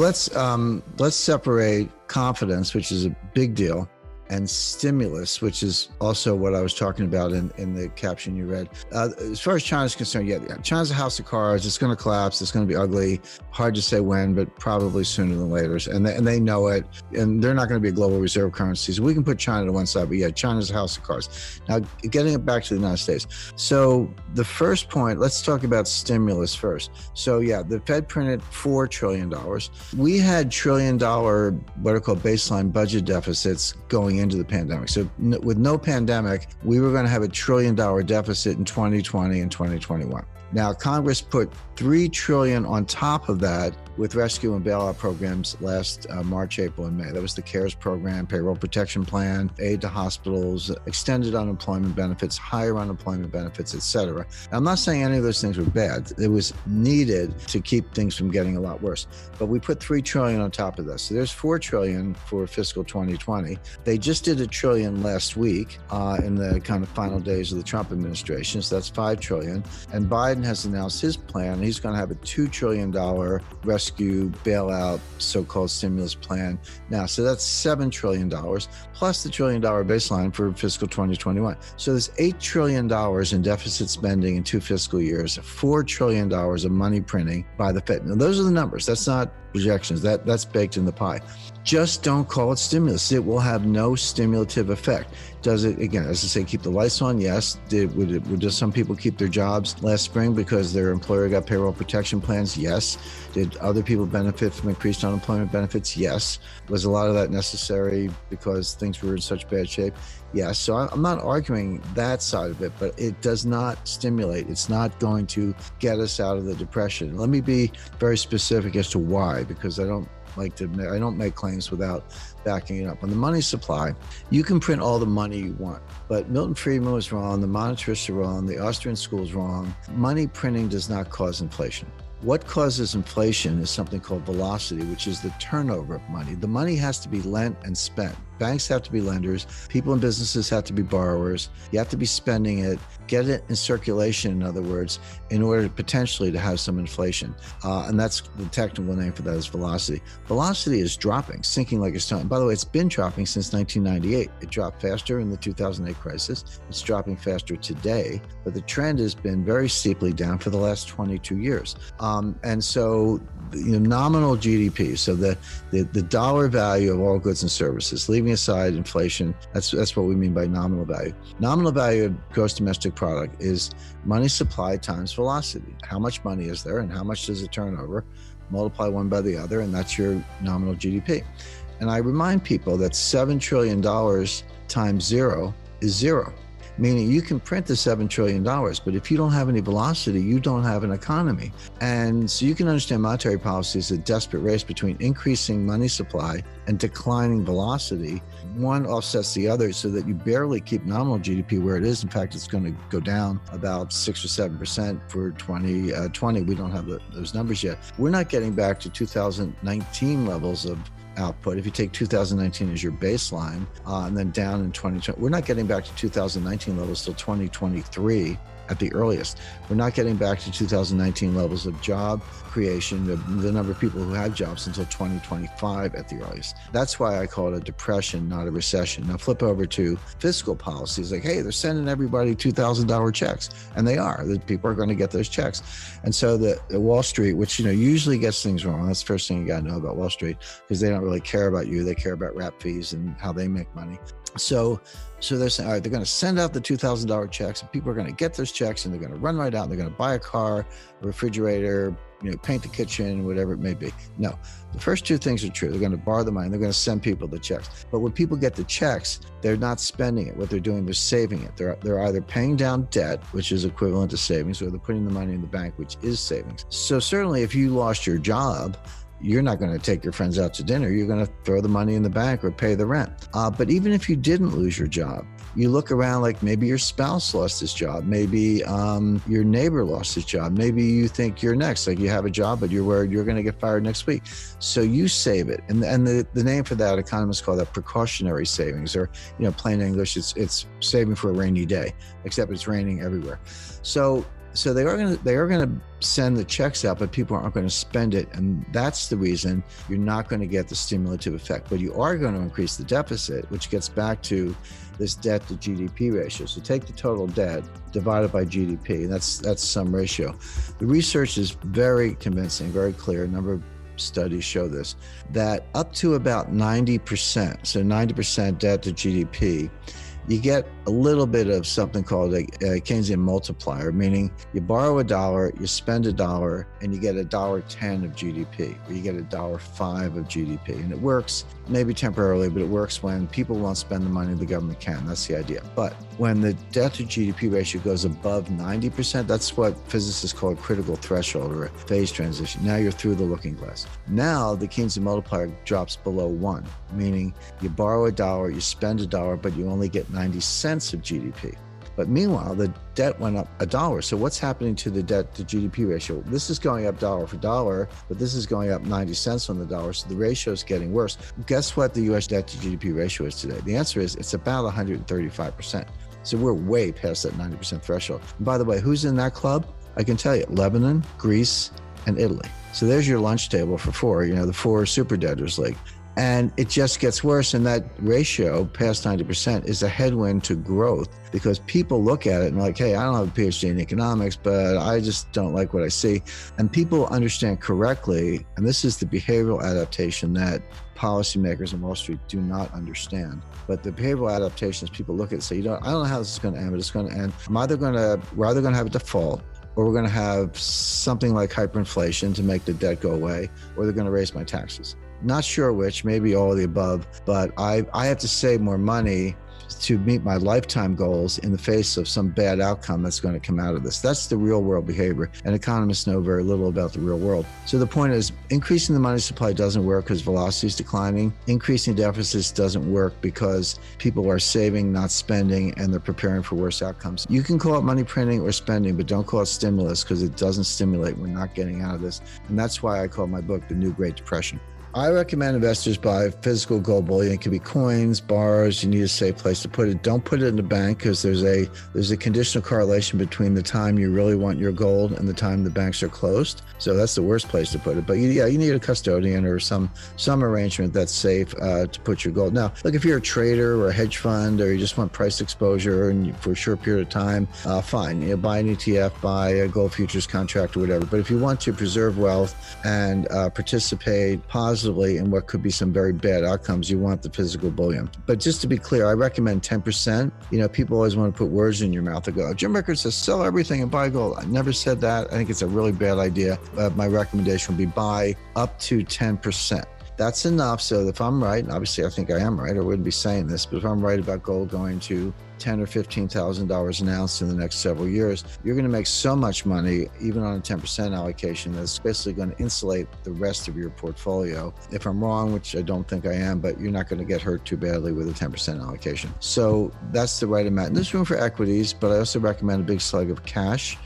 let's separate confidence, which is a big deal, and stimulus, which is also what I was talking about in the caption you read. As far as China's concerned, yeah, China's a house of cards. It's going to collapse. It's going to be ugly. Hard to say when, but probably sooner than later. And they know it. And they're not going to be a global reserve currency. So we can put China to one side, but yeah, China's a house of cards. Now, getting it back to the United States. So the first point, let's talk about stimulus first. So yeah, the Fed printed $4 trillion. We had $1 trillion, what are called baseline budget deficits going into the pandemic. So with no pandemic, we were going to have $1 trillion deficit in 2020 and 2021. Now, Congress put $3 trillion on top of that with rescue and bailout programs last March, April, and May. That was the CARES program, payroll protection plan, aid to hospitals, extended unemployment benefits, higher unemployment benefits, et cetera. I'm not saying any of those things were bad. It was needed to keep things from getting a lot worse. But we put $3 trillion on top of this. So there's $4 trillion for fiscal 2020. They just did $1 trillion last week in the kind of final days of the Trump administration. So that's $5 trillion. And Biden has announced his plan. He's going to have a $2 trillion rescue bailout, so-called stimulus plan now. So that's $7 trillion plus the $1 trillion baseline for fiscal 2021. So there's $8 trillion in deficit spending in 2 fiscal years, $4 trillion of money printing by the Fed. Now, those are the numbers. That's not projections. That's baked in the pie. Just don't call it stimulus. It will have no stimulative effect. Does it, again, as I say, keep the lights on? Yes. Would some people keep their jobs last spring because their employer got payroll protection plans? Yes. Did other people benefit from increased unemployment benefits? Yes. Was a lot of that necessary because things were in such bad shape? Yes. So I'm not arguing that side of it, but it does not stimulate. It's not going to get us out of the depression. Let me be very specific as to why, because I don't make claims without backing it up. On the money supply, you can print all the money you want, but Milton Friedman was wrong, the monetarists are wrong, the Austrian school is wrong. Money printing does not cause inflation. What causes inflation is something called velocity, which is the turnover of money. The money has to be lent and spent. Banks have to be lenders. People and businesses have to be borrowers. You have to be spending it, get it in circulation, in other words, in order potentially to have some inflation. And that's the technical name for that is velocity. Velocity is dropping, sinking like a stone. By the way, it's been dropping since 1998. It dropped faster in the 2008 crisis. It's dropping faster today, but the trend has been very steeply down for the last 22 years. And so nominal GDP, so the dollar value of all goods and services, leaving aside inflation, that's what we mean by nominal value. Nominal value of gross domestic product is money supply times velocity. How much money is there and how much does it turn over? Multiply one by the other, and that's your nominal GDP. And I remind people that $7 trillion times zero is zero. Meaning you can print the $7 trillion, but if you don't have any velocity, you don't have an economy. And so you can understand monetary policy is a desperate race between increasing money supply and declining velocity. One offsets the other so that you barely keep nominal GDP where it is. In fact, it's going to go down about 6 or 7% for 2020. We don't have those numbers yet. We're not getting back to 2019 levels of output. If you take 2019 as your baseline and then down in 2020, we're not getting back to 2019 levels till 2023 at the earliest. We're not getting back to 2019 levels of job creation, the number of people who have jobs until 2025 at the earliest. That's why I call it a depression, not a recession. Now flip over to fiscal policies. Like, hey, they're sending everybody $2,000 checks, and they are. The people are going to get those checks. And so the Wall Street, which usually gets things wrong. That's the first thing you got to know about Wall Street, because they don't really care about you. They care about rap fees and how they make money. So they're saying, all right, they're going to send out the $2,000 checks, and people are going to get those checks, and they're going to run right out, and they're going to buy a car, a refrigerator, paint the kitchen, whatever it may be. No, the first two things are true. They're going to borrow the money. They're going to send people the checks. But when people get the checks, they're not spending it. What they're doing is saving it. They're either paying down debt, which is equivalent to savings, or they're putting the money in the bank, which is savings. So certainly if you lost your job, you're not going to take your friends out to dinner. You're going to throw the money in the bank or pay the rent. But even if you didn't lose your job, you look around, like maybe your spouse lost his job. Maybe your neighbor lost his job. Maybe you think you're next, like you have a job, but you're worried you're going to get fired next week. So you save it. And the name for that, economists call that precautionary savings, or, plain English, it's saving for a rainy day, except it's raining everywhere. So So they are going to send the checks out, but people aren't going to spend it. And that's the reason you're not going to get the stimulative effect. But you are going to increase the deficit, which gets back to this debt to GDP ratio. So take the total debt divided by GDP, and that's some ratio. The research is very convincing, very clear. A number of studies show this, that up to about 90%, so 90% debt to GDP, you get a little bit of something called a Keynesian multiplier, meaning you borrow $1, you spend $1, and you get $1.10 of GDP, or you get $1.05 of GDP. And it works maybe temporarily, but it works when people won't spend the money the government can. That's the idea. But when the debt to GDP ratio goes above 90%, that's what physicists call a critical threshold or a phase transition. Now you're through the looking glass. Now the Keynesian multiplier drops below 1, meaning you borrow $1, you spend $1, but you only get 90 cents of GDP. But meanwhile, the debt went up $1. So what's happening to the debt to GDP ratio? This is going up dollar for dollar, but this is going up 90 cents on the dollar. So the ratio is getting worse. Guess what the US debt to GDP ratio is today? The answer is it's about 135%. So we're way past that 90% threshold. And by the way, who's in that club? I can tell you, Lebanon, Greece, and Italy. So there's your lunch table for four, the four super debtors league. And it just gets worse. And that ratio past 90% is a headwind to growth, because people look at it and like, hey, I don't have a PhD in economics, but I just don't like what I see. And people understand correctly, and this is the behavioral adaptation that policymakers in Wall Street do not understand. But the behavioral adaptation is people look at it and say, I don't know how this is going to end, but it's going to end. We're either going to have a default, or we're going to have something like hyperinflation to make the debt go away, or they're going to raise my taxes. Not sure which, maybe all of the above, but I have to save more money to meet my lifetime goals in the face of some bad outcome that's going to come out of this. That's the real world behavior, and economists know very little about the real world. So the point is, increasing the money supply doesn't work because velocity is declining. Increasing deficits doesn't work because people are saving, not spending, and they're preparing for worse outcomes. You can call it money printing or spending, but don't call it stimulus, because it doesn't stimulate. We're not getting out of this. And that's why I call my book The New Great Depression. I recommend investors buy physical gold bullion. It can be coins, bars. You need a safe place to put it. Don't put it in the bank, because there's a conditional correlation between the time you really want your gold and the time the banks are closed. So that's the worst place to put it. But you need a custodian or some arrangement that's safe to put your gold. Now, look, if you're a trader or a hedge fund, or you just want price exposure and for a short period of time, fine. Buy an ETF, buy a gold futures contract or whatever. But if you want to preserve wealth and participate positively in what could be some very bad outcomes, you want the physical bullion. But just to be clear, I recommend 10%. People always want to put words in your mouth. They go, Jim Rickards says sell everything and buy gold. I never said that. I think it's a really bad idea. My recommendation would be buy up to 10%. That's enough. So if I'm right, and obviously I think I am right, I wouldn't be saying this, but if I'm right about gold going to $10,000 or $15,000 an ounce in the next several years, you're going to make so much money, even on a 10% allocation, that's basically going to insulate the rest of your portfolio. If I'm wrong, which I don't think I am, but you're not going to get hurt too badly with a 10% allocation. So that's the right amount. And there's room for equities, but I also recommend a big slug of cash,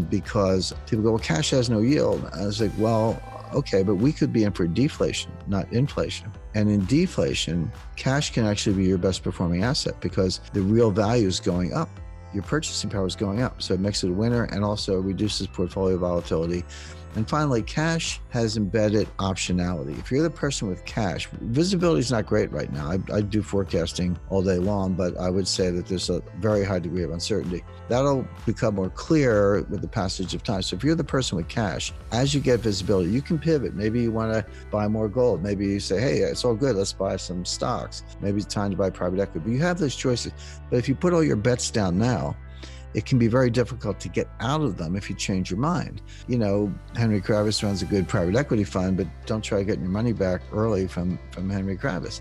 because people go, well, cash has no yield. I was like, well, okay, but we could be in for deflation, not inflation. And in deflation, cash can actually be your best performing asset, because the real value is going up. Your purchasing power is going up. So it makes it a winner and also reduces portfolio volatility. And finally, cash has embedded optionality. If you're the person with cash, visibility is not great right now. I do forecasting all day long, but I would say that there's a very high degree of uncertainty. That'll become more clear with the passage of time. So if you're the person with cash, as you get visibility, you can pivot. Maybe you want to buy more gold. Maybe you say, hey, it's all good. Let's buy some stocks. Maybe it's time to buy private equity. But you have those choices. But if you put all your bets down now, it can be very difficult to get out of them if you change your mind. Henry Kravis runs a good private equity fund, but don't try getting your money back early from Henry Kravis,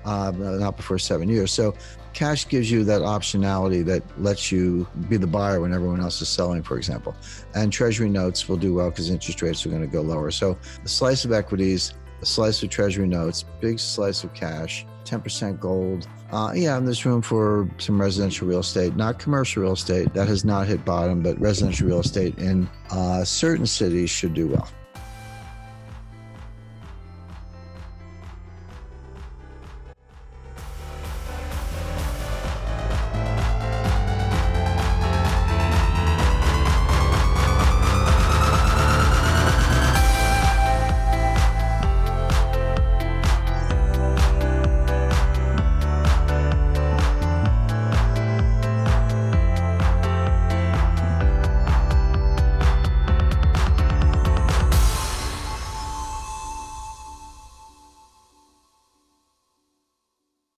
not before 7 years. So cash gives you that optionality that lets you be the buyer when everyone else is selling, for example. And treasury notes will do well because interest rates are going to go lower. So a slice of equities, a slice of treasury notes, big slice of cash, 10% gold. And there's room for some residential real estate, not commercial real estate. That has not hit bottom, but residential real estate in certain cities should do well.